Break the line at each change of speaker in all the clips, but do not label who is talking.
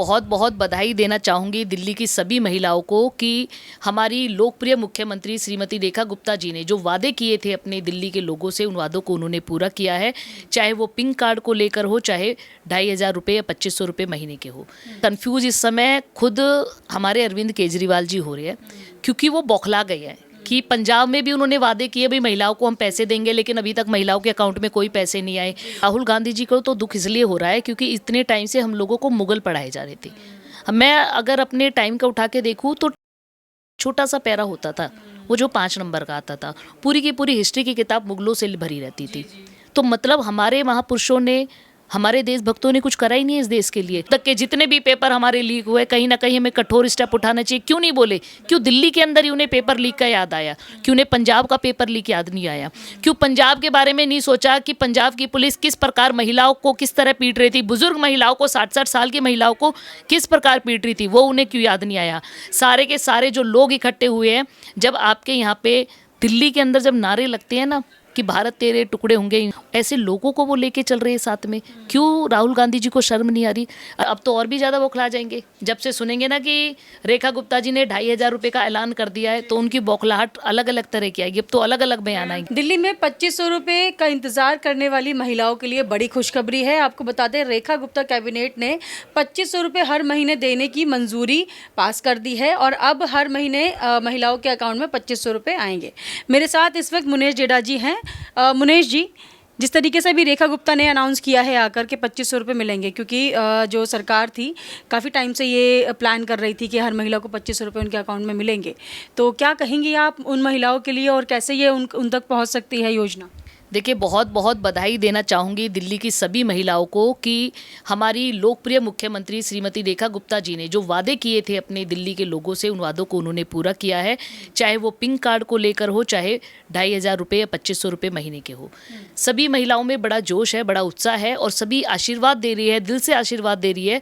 बहुत बहुत बधाई देना चाहूँगी दिल्ली की सभी महिलाओं को कि हमारी लोकप्रिय मुख्यमंत्री श्रीमती रेखा गुप्ता जी ने जो वादे किए थे अपने दिल्ली के लोगों से, उन वादों को उन्होंने पूरा किया है। चाहे वो पिंक कार्ड को लेकर हो, चाहे 2,500 रुपये या 2,500 रुपये महीने के हो। कन्फ्यूज इस समय खुद हमारे अरविंद केजरीवाल जी हो रहे हैं, क्योंकि वो बौखला गए हैं कि पंजाब में भी उन्होंने वादे किए भाई महिलाओं को हम पैसे देंगे, लेकिन अभी तक महिलाओं के अकाउंट में कोई पैसे नहीं आए। राहुल गांधी जी को तो दुख इसलिए हो रहा है क्योंकि इतने टाइम से हम लोगों को मुगल पढ़ाए जा रहे थे। मैं अगर अपने टाइम का उठा के देखूँ तो छोटा सा पैरा होता था, वो जो 5 नंबर का आता था, पूरी की पूरी हिस्ट्री की किताब मुगलों से भरी रहती थी। तो मतलब हमारे महापुरुषों ने, हमारे देशभक्तों ने कुछ करा ही नहीं इस देश के लिए। तक के जितने भी पेपर हमारे लीक हुए, कहीं ना कहीं हमें कठोर स्टेप उठाना चाहिए। क्यों नहीं बोले? क्यों दिल्ली के अंदर ही उन्हें पेपर लीक का याद आया? क्यों उन्हें पंजाब का पेपर लीक याद नहीं आया? क्यों पंजाब के बारे में नहीं सोचा कि पंजाब की पुलिस किस प्रकार महिलाओं को किस तरह पीट रही थी, बुजुर्ग महिलाओं को, 60-60 साल की महिलाओं को किस प्रकार पीट रही थी, वो उन्हें क्यों याद नहीं आया? सारे के सारे जो लोग इकट्ठे हुए हैं, जब आपके यहाँ पे दिल्ली के अंदर जब नारे लगते हैं ना कि भारत तेरे टुकड़े होंगे, ऐसे लोगों को वो लेके चल रहे हैं साथ में। क्यों राहुल गांधी जी को शर्म नहीं आ रही? अब तो और भी ज़्यादा बौखला जाएंगे जब से सुनेंगे ना कि रेखा गुप्ता जी ने 2,500 रुपये का ऐलान कर दिया है, तो उनकी बौखलाहट अलग अलग तरह की आएगी। अब तो अलग अलग बयान आएंगे।
दिल्ली में 2,500 रुपये का इंतजार करने वाली महिलाओं के लिए बड़ी खुशखबरी है। आपको बता दें, रेखा गुप्ता कैबिनेट ने 2,500 रुपये हर महीने देने की मंजूरी पास कर दी है और अब हर महीने महिलाओं के अकाउंट में 2,500 रुपये आएंगे। मेरे साथ इस वक्त मुनेश जेडा जी हैं। मुनेश जी, जिस तरीके से भी रेखा गुप्ता ने अनाउंस किया है आकर के 2,500 रुपये मिलेंगे, क्योंकि जो सरकार थी काफ़ी टाइम से ये प्लान कर रही थी कि हर महिला को 2,500 रुपये उनके अकाउंट में मिलेंगे, तो क्या कहेंगी आप उन महिलाओं के लिए और कैसे ये उन तक पहुंच सकती है योजना?
देखिए, बहुत बहुत बधाई देना चाहूँगी दिल्ली की सभी महिलाओं को कि हमारी लोकप्रिय मुख्यमंत्री श्रीमती रेखा गुप्ता जी ने जो वादे किए थे अपने दिल्ली के लोगों से, उन वादों को उन्होंने पूरा किया है। चाहे वो पिंक कार्ड को लेकर हो, चाहे 2,500 रुपये या 2,500 रुपये महीने के हो। सभी महिलाओं में बड़ा जोश है, बड़ा उत्साह है और सभी आशीर्वाद दे रही है, दिल से आशीर्वाद दे रही है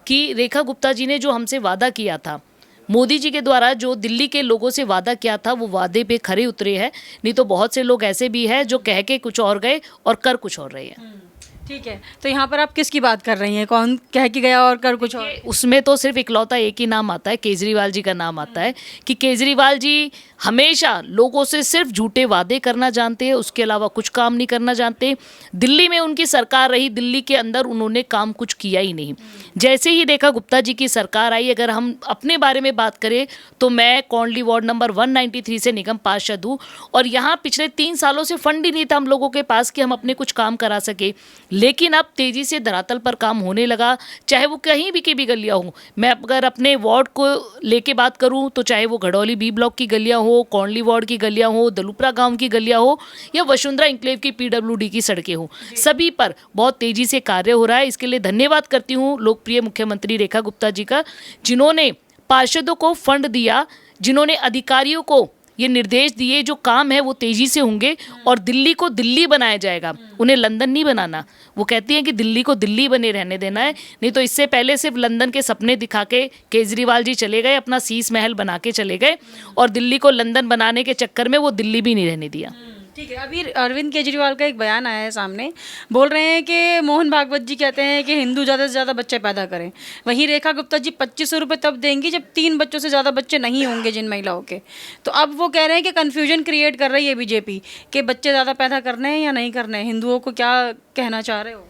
कि रेखा गुप्ता जी ने जो हमसे वादा किया था, मोदी जी के द्वारा जो दिल्ली के लोगों से वादा किया था, वो वादे पे खरे उतरे हैं। नहीं तो बहुत से लोग ऐसे भी हैं जो कह के कुछ और गए और कर कुछ और रहे हैं।
ठीक है, तो यहाँ पर आप किसकी बात कर रही हैं? कौन कह के गया और कर कुछ और?
उसमें तो सिर्फ इकलौता एक ही नाम आता है, केजरीवाल जी का नाम आता है कि केजरीवाल जी हमेशा लोगों से सिर्फ झूठे वादे करना जानते हैं, उसके अलावा कुछ काम नहीं करना जानते। दिल्ली में उनकी सरकार रही, दिल्ली के अंदर उन्होंने काम कुछ किया ही नहीं। जैसे ही रेखा गुप्ता जी की सरकार आई, अगर हम अपने बारे में बात करें तो मैं कौंडली वार्ड नंबर 193 से निगम पार्षद हूँ और यहाँ पिछले 3 सालों से फंड ही नहीं था हम लोगों के पास कि हम अपने कुछ काम करा सके। लेकिन अब तेज़ी से धरातल पर काम होने लगा, चाहे वो कहीं भी की भी गलियाँ हों। मैं अगर अपने वार्ड को लेके बात करूँ तो चाहे वो घड़ौली बी ब्लॉक की गलियाँ हो, कौंडली वार्ड की गलियाँ हो, दलुपरा गांव की गलियाँ हो या वसुंधरा इंक्लेव की PWD की सड़कें हो, सभी पर बहुत तेज़ी से कार्य हो रहा है। इसके लिए धन्यवाद करती हूँ लोकप्रिय मुख्यमंत्री रेखा गुप्ता जी का, जिन्होंने पार्षदों को फंड दिया, जिन्होंने अधिकारियों को ये निर्देश दिए जो काम है वो तेज़ी से होंगे और दिल्ली को दिल्ली बनाया जाएगा, उन्हें लंदन नहीं बनाना। वो कहती हैं कि दिल्ली को दिल्ली बने रहने देना है, नहीं तो इससे पहले सिर्फ लंदन के सपने दिखा के केजरीवाल जी चले गए, अपना शीश महल बना के चले गए और दिल्ली को लंदन बनाने के चक्कर में वो दिल्ली भी नहीं रहने दिया।
ठीक है, अभी अरविंद केजरीवाल का एक बयान आया है सामने, बोल रहे हैं कि मोहन भागवत जी कहते हैं कि हिंदू ज़्यादा से ज़्यादा बच्चे पैदा करें। वहीं रेखा गुप्ता जी 2,500 रुपये तब देंगी जब 3 बच्चों से ज़्यादा बच्चे नहीं होंगे जिन महिलाओं के। तो अब वो कह रहे हैं कि कन्फ्यूजन क्रिएट कर रही है बीजेपी कि बच्चे ज़्यादा पैदा करने हैं या नहीं करने हैं। हिंदुओं को क्या कहना चाह रहे हो?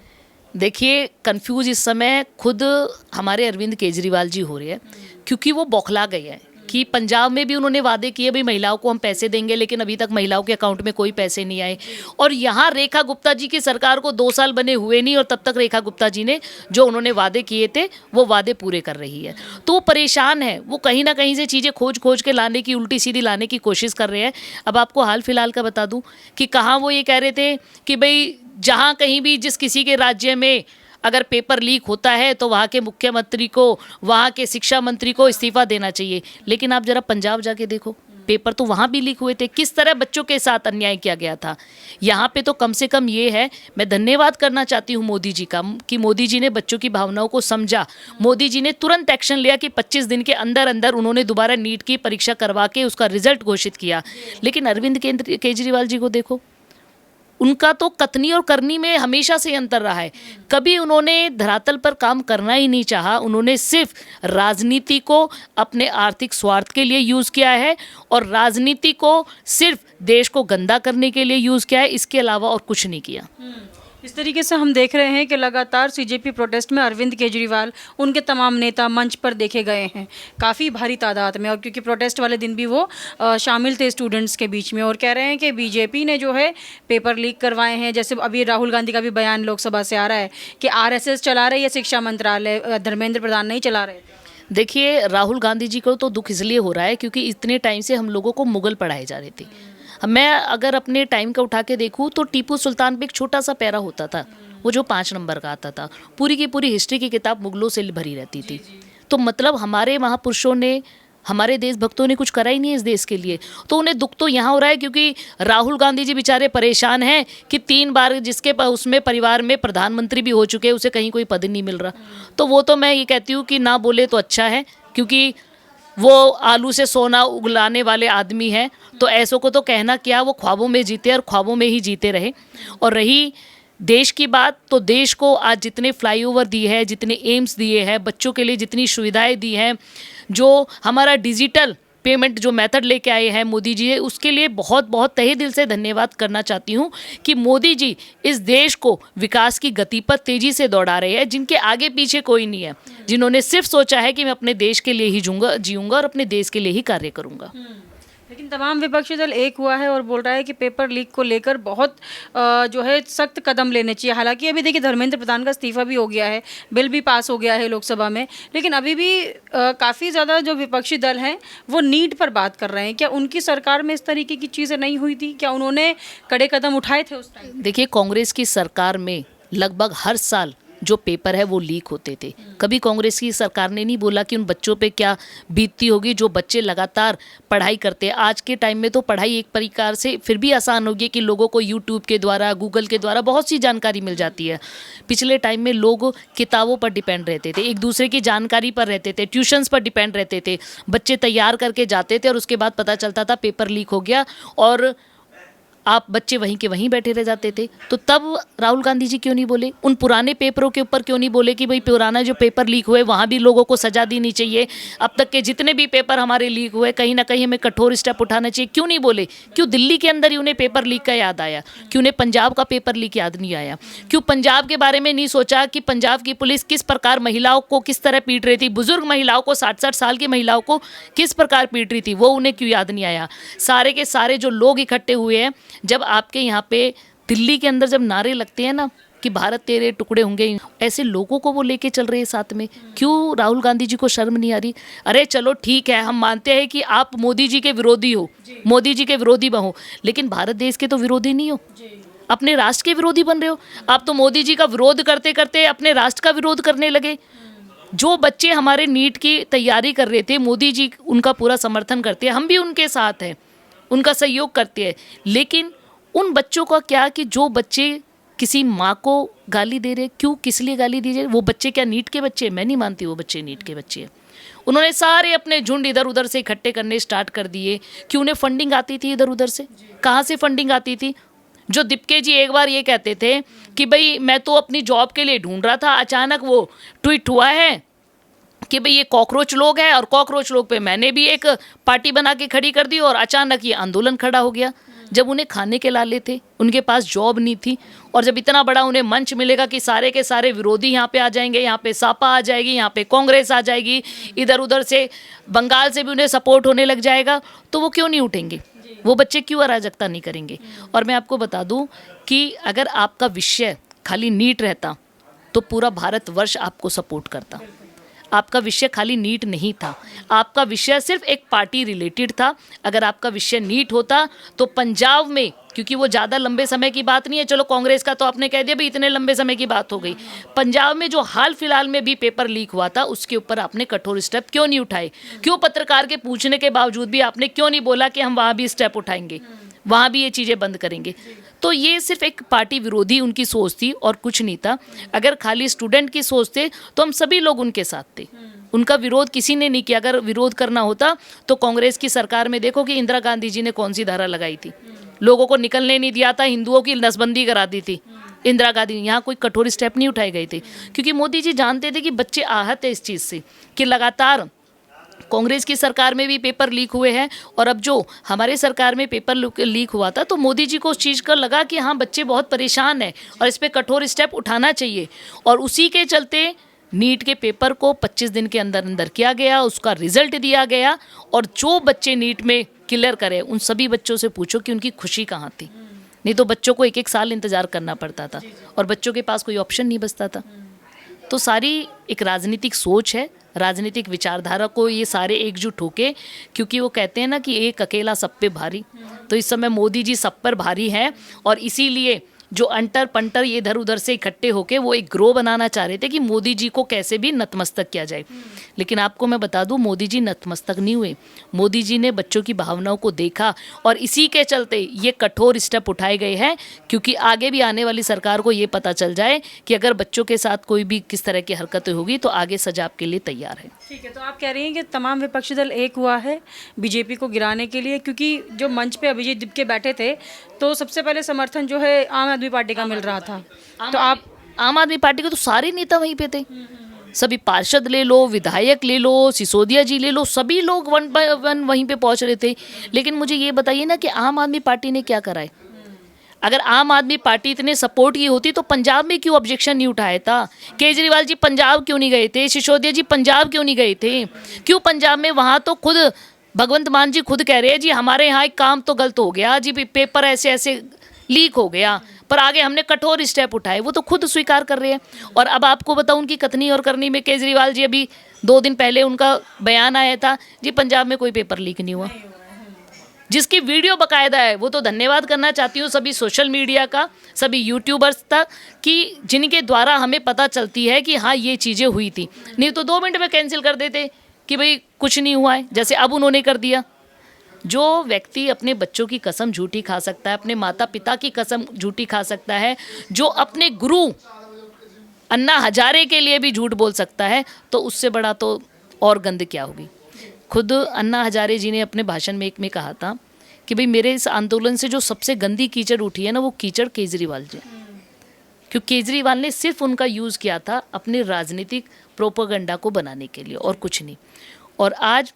देखिए, कंफ्यूज इस समय खुद हमारे अरविंद केजरीवाल जी हो रहे हैं, क्योंकि वो बौखला गए हैं कि पंजाब में भी उन्होंने वादे किए भाई महिलाओं को हम पैसे देंगे, लेकिन अभी तक महिलाओं के अकाउंट में कोई पैसे नहीं आए। और यहाँ रेखा गुप्ता जी की सरकार को 2 साल बने हुए नहीं और तब तक रेखा गुप्ता जी ने जो उन्होंने वादे किए थे वो वादे पूरे कर रही है। तो वो परेशान है, वो कहीं ना कहीं से चीज़ें खोज खोज के लाने की, उल्टी सीधी लाने की कोशिश कर रहे हैं। अब आपको हाल फिलहाल का बता दूँ कि कहाँ वो ये कह रहे थे कि भाई जहाँ कहीं भी जिस किसी के राज्य में अगर पेपर लीक होता है तो वहाँ के मुख्यमंत्री को, वहाँ के शिक्षा मंत्री को इस्तीफा देना चाहिए। लेकिन आप जरा पंजाब जाके देखो, पेपर तो वहाँ भी लीक हुए थे, किस तरह बच्चों के साथ अन्याय किया गया था। यहाँ पे तो कम से कम ये है, मैं धन्यवाद करना चाहती हूँ मोदी जी का कि मोदी जी ने बच्चों की भावनाओं को समझा। मोदी जी ने तुरंत एक्शन लिया कि 25 दिन के अंदर अंदर उन्होंने दोबारा नीट की परीक्षा करवा के उसका रिजल्ट घोषित किया। लेकिन अरविंद केजरीवाल जी को देखो, उनका तो कथनी और करनी में हमेशा से अंतर रहा है। कभी उन्होंने धरातल पर काम करना ही नहीं चाहा। उन्होंने सिर्फ राजनीति को अपने आर्थिक स्वार्थ के लिए यूज़ किया है और राजनीति को सिर्फ देश को गंदा करने के लिए यूज़ किया है, इसके अलावा और कुछ नहीं किया।
इस तरीके से हम देख रहे हैं कि लगातार सीजेपी प्रोटेस्ट में अरविंद केजरीवाल, उनके तमाम नेता मंच पर देखे गए हैं काफ़ी भारी तादाद में, और क्योंकि प्रोटेस्ट वाले दिन भी वो शामिल थे स्टूडेंट्स के बीच में, और कह रहे हैं कि बीजेपी ने जो है पेपर लीक करवाए हैं। जैसे अभी राहुल गांधी का भी बयान लोकसभा से आ रहा है कि आरएसएस चला रही है शिक्षा मंत्रालय, धर्मेंद्र प्रधान नहीं चला रहे।
देखिए, राहुल गांधी जी को तो दुख इसलिए हो रहा है क्योंकि इतने टाइम से हम लोगों को मुगल पढ़ाए जा रहे थे। मैं अगर अपने टाइम का उठा के देखूं तो टीपू सुल्तान पे एक छोटा सा पैरा होता था, वो जो 5 नंबर का आता था। पूरी की पूरी हिस्ट्री की किताब मुगलों से भरी रहती थी। तो मतलब हमारे महापुरुषों ने, हमारे देशभक्तों ने कुछ करा ही नहीं इस देश के लिए। तो उन्हें दुख तो यहाँ हो रहा है क्योंकि राहुल गांधी जी बेचारे परेशान हैं कि 3 बार जिसके उसमें परिवार में प्रधानमंत्री भी हो चुके हैं, उसे कहीं कोई पद नहीं मिल रहा। तो वो तो मैं ये कहती हूँ कि ना बोले तो अच्छा है, क्योंकि वो आलू से सोना उगलाने वाले आदमी हैं। तो ऐसों को तो कहना क्या, वो ख्वाबों में जीते और ख्वाबों में ही जीते रहे। और रही देश की बात, तो देश को आज जितने फ्लाईओवर दिए हैं, जितने एम्स दिए हैं, बच्चों के लिए जितनी सुविधाएं दी हैं, जो हमारा डिजिटल पेमेंट जो मेथड लेके आए हैं मोदी जी, उसके लिए बहुत बहुत तहे दिल से धन्यवाद करना चाहती हूँ कि मोदी जी इस देश को विकास की गति पर तेज़ी से दौड़ा रहे हैं, जिनके आगे पीछे कोई नहीं है, जिन्होंने सिर्फ सोचा है कि मैं अपने देश के लिए ही जीऊँगा और अपने देश के लिए ही कार्य करूँगा।
लेकिन तमाम विपक्षी दल एक हुआ है और बोल रहा है कि पेपर लीक को लेकर बहुत जो है सख्त कदम लेने चाहिए। हालांकि अभी देखिए धर्मेंद्र प्रधान का इस्तीफा भी हो गया है, बिल भी पास हो गया है लोकसभा में, लेकिन अभी भी काफ़ी ज़्यादा जो विपक्षी दल हैं वो नीट पर बात कर रहे हैं। क्या उनकी सरकार में इस तरीके की चीज़ें नहीं हुई थी? क्या उन्होंने कड़े कदम उठाए थे उस टाइम?
देखिए, कांग्रेस की सरकार में लगभग हर साल जो पेपर है वो लीक होते थे। कभी कांग्रेस की सरकार ने नहीं बोला कि उन बच्चों पे क्या बीतती होगी जो बच्चे लगातार पढ़ाई करते हैं। आज के टाइम में तो पढ़ाई एक प्रकार से फिर भी आसान हो गई कि लोगों को यूट्यूब के द्वारा, गूगल के द्वारा बहुत सी जानकारी मिल जाती है। पिछले टाइम में लोग किताबों पर डिपेंड रहते थे, एक दूसरे की जानकारी पर रहते थे, ट्यूशन्स पर डिपेंड रहते थे। बच्चे तैयार करके जाते थे और उसके बाद पता चलता था पेपर लीक हो गया और आप बच्चे वहीं के वहीं बैठे रह जाते थे। तो तब राहुल गांधी जी क्यों नहीं बोले? उन पुराने पेपरों के ऊपर क्यों नहीं बोले कि भाई पुराना जो पेपर लीक हुए वहाँ भी लोगों को सजा देनी चाहिए, अब तक के जितने भी पेपर हमारे लीक हुए कहीं ना कहीं हमें कठोर स्टेप उठाना चाहिए? क्यों नहीं बोले? क्यों दिल्ली के अंदर ही उन्हें पेपर लीक का याद आया? क्यों उन्हें पंजाब का पेपर लीक याद नहीं आया? क्यों पंजाब के बारे में नहीं सोचा कि पंजाब की पुलिस किस प्रकार महिलाओं को किस तरह पीट रही थी, बुजुर्ग महिलाओं को, 60-60 साल की महिलाओं को किस प्रकार पीट रही थी? वो उन्हें क्यों याद नहीं आया? सारे के सारे जो लोग इकट्ठे हुए हैं, जब आपके यहाँ पे दिल्ली के अंदर जब नारे लगते हैं ना कि भारत तेरे टुकड़े होंगे, ऐसे लोगों को वो लेके चल रहे हैं साथ में। क्यों राहुल गांधी जी को शर्म नहीं आ रही? अरे चलो ठीक है, हम मानते हैं कि आप मोदी जी के विरोधी हो, मोदी जी के विरोधी हो, लेकिन भारत देश के तो विरोधी नहीं हो, अपने राष्ट्र के विरोधी बन रहे हो। आप तो मोदी जी का विरोध करते करते अपने राष्ट्र का विरोध करने लगे। जो बच्चे हमारे नीट की तैयारी कर रहे थे, मोदी जी उनका पूरा समर्थन करते हैं, हम भी उनके साथ हैं, उनका सहयोग करते हैं। लेकिन उन बच्चों का क्या कि जो बच्चे किसी माँ को गाली दे रहे, क्यों, किस लिए गाली दी जाए? वो बच्चे क्या नीट के बच्चे? मैं नहीं मानती वो बच्चे नीट के बच्चे हैं। उन्होंने सारे अपने झुंड इधर उधर से इकट्ठे करने स्टार्ट कर दिए कि उन्हें फंडिंग आती थी इधर उधर से। कहाँ से फंडिंग आती थी? जो दीपके जी एक बार ये कहते थे कि भाई मैं तो अपनी जॉब के लिए ढूंढ रहा था, अचानक वो ट्वीट हुआ है कि भाई ये कॉकरोच लोग हैं और कॉकरोच लोग पे मैंने भी एक पार्टी बना के खड़ी कर दी और अचानक ये आंदोलन खड़ा हो गया। जब उन्हें खाने के लाले थे, उनके पास जॉब नहीं थी, और जब इतना बड़ा उन्हें मंच मिलेगा कि सारे के सारे विरोधी यहाँ पे आ जाएंगे, यहाँ पे सापा आ जाएगी, यहाँ पे कांग्रेस आ जाएगी, इधर उधर से बंगाल से भी उन्हें सपोर्ट होने लग जाएगा, तो वो क्यों नहीं उठेंगे? वो बच्चे क्यों अराजकता नहीं करेंगे? और मैं आपको बता दूं कि अगर आपका विषय खाली नीट रहता तो पूरा भारतवर्ष आपको सपोर्ट करता। आपका विषय खाली नीट नहीं था, आपका विषय सिर्फ एक पार्टी रिलेटेड था। अगर आपका विषय नीट होता तो पंजाब में, क्योंकि वो ज़्यादा लंबे समय की बात नहीं है, चलो कांग्रेस का तो आपने कह दिया भाई इतने लंबे समय की बात हो गई, पंजाब में जो हाल फिलहाल में भी पेपर लीक हुआ था उसके ऊपर आपने कठोर स्टेप क्यों नहीं उठाए? क्यों पत्रकार के पूछने के बावजूद भी आपने क्यों नहीं बोला कि हम वहाँ भी स्टेप उठाएंगे, वहाँ भी ये चीज़ें बंद करेंगे? तो ये सिर्फ एक पार्टी विरोधी उनकी सोच थी और कुछ नहीं था। अगर खाली स्टूडेंट की सोच थे तो हम सभी लोग उनके साथ थे, उनका विरोध किसी ने नहीं किया। अगर विरोध करना होता तो कांग्रेस की सरकार में देखो कि इंदिरा गांधी जी ने कौन सी धारा लगाई थी, लोगों को निकलने नहीं दिया था, हिंदुओं की नसबंदी करा दी थी इंदिरा गांधी ने। यहाँ कोई कठोर स्टेप नहीं उठाए गए थे, क्योंकि मोदी जी जानते थे कि बच्चे आहत है इस चीज़ से, कि लगातार कांग्रेस की सरकार में भी पेपर लीक हुए हैं, और अब जो हमारे सरकार में पेपर लीक हुआ था, तो मोदी जी को उस चीज़ का लगा कि हाँ बच्चे बहुत परेशान हैं और इस पर कठोर स्टेप उठाना चाहिए। और उसी के चलते नीट के पेपर को 25 दिन के अंदर अंदर किया गया, उसका रिजल्ट दिया गया, और जो बच्चे नीट में क्लियर करे उन सभी बच्चों से पूछो कि उनकी खुशी कहाँ थी। नहीं तो बच्चों को 1-1 साल इंतज़ार करना पड़ता था और बच्चों के पास कोई ऑप्शन नहीं बचता था। तो सारी एक राजनीतिक सोच है, राजनीतिक विचारधारा को ये सारे एकजुट होके, क्योंकि वो कहते हैं ना कि एक अकेला सब पे भारी, तो इस समय मोदी जी सब पर भारी हैं, और इसीलिए जो अंटर पंटर ये इधर उधर से इकट्ठे होके वो एक ग्रोह बनाना चाह रहे थे कि मोदी जी को कैसे भी नतमस्तक किया जाए। लेकिन आपको मैं बता दूं, मोदी जी नतमस्तक नहीं हुए। मोदी जी ने बच्चों की भावनाओं को देखा, और इसी के चलते ये कठोर स्टेप उठाए गए हैं, क्योंकि आगे भी आने वाली सरकार को ये पता चल जाए कि अगर बच्चों के साथ कोई भी किस तरह की हरकतें होगी तो आगे सजा के लिए तैयार है।
ठीक है, तो आप कह रही हैं कि तमाम विपक्षी दल एक हुआ है बीजेपी को गिराने के लिए, क्योंकि जो मंच पे अभिजीत दिपके बैठे थे तो सबसे पहले समर्थन जो है आम आदमी पार्टी का मिल रहा था। तो आप
आम आदमी पार्टी के तो सारे नेता वहीं पे थे, सभी पार्षद ले लो, विधायक ले लो, सिसोदिया जी ले लो, सभी लोग 1 by 1 वहीं पे पहुंच रहे थे। लेकिन मुझे ये बताइए ना कि आम आदमी पार्टी ने क्या करा है? अगर आम आदमी पार्टी इतने सपोर्ट की होती तो पंजाब में क्यों ऑब्जेक्शन नहीं उठाया था? केजरीवाल जी पंजाब क्यों नहीं गए थे? सिसोदिया जी पंजाब क्यों नहीं गए थे? क्यों पंजाब में? वहाँ तो खुद भगवंत मान जी खुद कह रहे हैं जी हमारे यहाँ एक काम तो गलत हो गया जी, पेपर ऐसे ऐसे लीक हो गया, पर आगे हमने कठोर स्टेप उठाए, वो तो खुद स्वीकार कर रहे हैं। और अब आपको बताऊं उनकी कथनी और करनी में, केजरीवाल जी अभी 2 दिन पहले उनका बयान आया था जी पंजाब में कोई पेपर लीक नहीं हुआ, जिसकी वीडियो बकायदा है। वो तो धन्यवाद करना चाहती हूँ सभी सोशल मीडिया का, सभी यूट्यूबर्स तक, कि जिनके द्वारा हमें पता चलती है कि हाँ ये चीज़ें हुई थी। नहीं तो 2 मिनट में कैंसिल कर देते कि भाई कुछ नहीं हुआ है, जैसे अब उन्होंने कर दिया। जो व्यक्ति अपने बच्चों की कसम झूठी खा सकता है, अपने माता पिता की कसम झूठी खा सकता है, जो अपने गुरु अन्ना हजारे के लिए भी झूठ बोल सकता है, तो उससे बड़ा तो और गंद क्या होगी। खुद अन्ना हजारे जी ने अपने भाषण में एक में कहा था कि भाई मेरे इस आंदोलन से जो सबसे गंदी कीचड़ उठी है ना, वो कीचड़ केजरीवाल जी, क्योंकि केजरीवाल ने सिर्फ उनका यूज़ किया था अपने राजनीतिक प्रोपेगेंडा को बनाने के लिए, और कुछ नहीं। और आज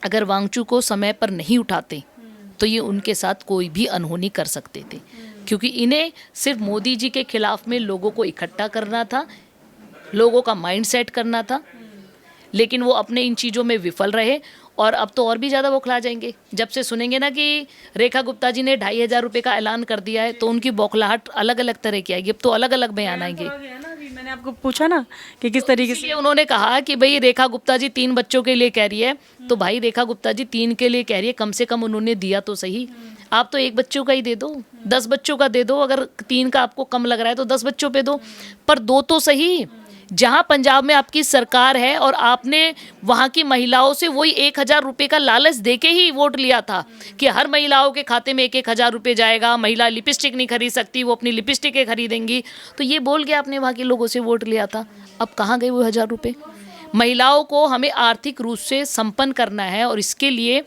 अगर वांगचू को समय पर नहीं उठाते तो ये उनके साथ कोई भी अनहोनी कर सकते थे, क्योंकि इन्हें सिर्फ मोदी जी के खिलाफ में लोगों को इकट्ठा करना था, लोगों का माइंड सेट करना था। लेकिन वो अपने इन चीज़ों में विफल रहे, और अब तो और भी ज़्यादा बौखला जाएंगे जब से सुनेंगे ना कि रेखा गुप्ता जी ने 2,500 रुपये का ऐलान कर दिया है, तो उनकी बौखलाहट अलग अलग तरह की आएगी। अब तो अलग अलग बयान आएंगे।
मैंने आपको पूछा ना कि किस तरीके से
उन्होंने कहा कि भाई रेखा गुप्ता जी 3 बच्चों के लिए कह रही है, तो भाई रेखा गुप्ता जी 3 के लिए कह रही है, कम से कम उन्होंने दिया तो सही। आप तो 1 बच्चों का ही दे दो, 10 बच्चों का दे दो, अगर 3 का आपको कम लग रहा है तो 10 बच्चों पे दो, पर दो तो सही। जहां पंजाब में आपकी सरकार है और आपने वहां की महिलाओं से वही 1,000 रुपये का लालच देके ही वोट लिया था कि हर महिलाओं के खाते में 1,000 रुपये जाएगा, महिला लिपस्टिक नहीं खरीद सकती, वो अपनी लिपस्टिकें खरीदेंगी, तो ये बोल के आपने वहाँ के लोगों से वोट लिया था। अब कहाँ गए वो 1,000 रुपये? महिलाओं को हमें आर्थिक रूप से संपन्न करना है, और इसके लिए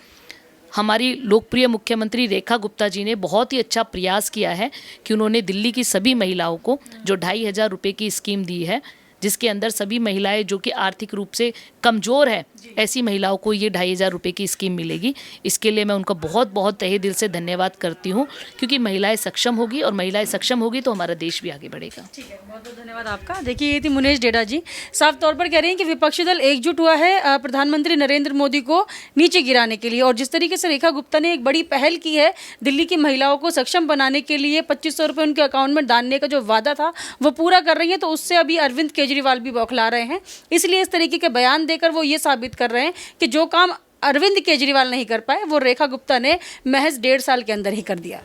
हमारी लोकप्रिय मुख्यमंत्री रेखा गुप्ता जी ने बहुत ही अच्छा प्रयास किया है कि उन्होंने दिल्ली की सभी महिलाओं को जो 2,500 रुपये की स्कीम दी है, जिसके अंदर सभी महिलाएं जो कि आर्थिक रूप से कमज़ोर है, ऐसी महिलाओं को ये 2,500 रुपये की स्कीम मिलेगी। इसके लिए मैं उनका बहुत बहुत तहे दिल से धन्यवाद करती हूँ, क्योंकि महिलाएं सक्षम होगी, और महिलाएं सक्षम होगी तो हमारा देश भी आगे बढ़ेगा।
ठीक है, बहुत बहुत धन्यवाद आपका। देखिए, ये थी मुनेश डेडा जी, साफ तौर पर कह रही हैं कि विपक्षी दल एकजुट हुआ है प्रधानमंत्री नरेंद्र मोदी को नीचे गिराने के लिए। और जिस तरीके से रेखा गुप्ता ने एक बड़ी पहल की है दिल्ली की महिलाओं को सक्षम बनाने के लिए, 2,500 रुपये उनके अकाउंट में डालने का जो वादा था वो पूरा कर रही है, तो उससे अभी अरविंद केजरीवाल भी बौखला रहे हैं। इसलिए इस तरीके के बयान देकर वो ये साबित कर रहे हैं कि जो काम अरविंद केजरीवाल नहीं कर पाए वो रेखा गुप्ता ने महज 1.5 साल के अंदर ही कर दिया।